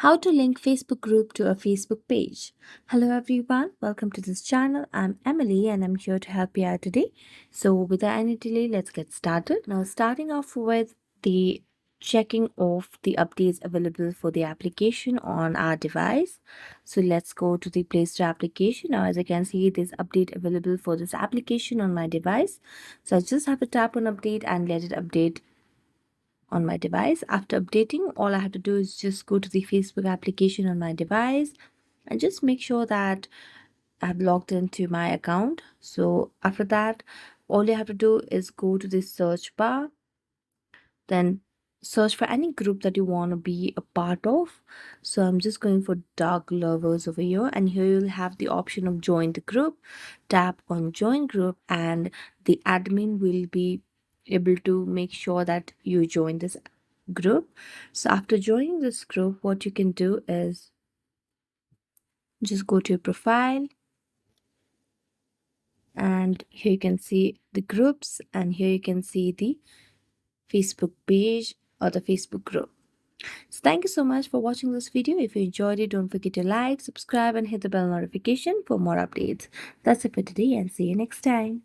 How to link Facebook group to a Facebook page. Hello everyone, welcome to this channel. I'm Emily and I'm here to help you out today. So without any delay, let's get started. Now starting off with the checking of the updates available for the application on our device. So let's go to the Play Store application. Now as you can see, there's update available for this application on my device. So I just have to tap on update and let it update on my device. After updating, all I have to do is just go to the Facebook application on my device and just make sure that I've logged into my account. So after that, all you have to do is go to the search bar, then search for any group that you want to be a part of. So I'm just going for dog lovers over here, and here you'll have the option of join the group. Tap on join group and the admin will be able to make sure that you join this group. So after joining this group, what you can do is just go to your profile, and here you can see the groups, and here you can see the Facebook page or the Facebook group. So thank you so much for watching this video. If you enjoyed it, don't forget to like, subscribe and hit the bell notification for more updates. That's it for today and see you next time.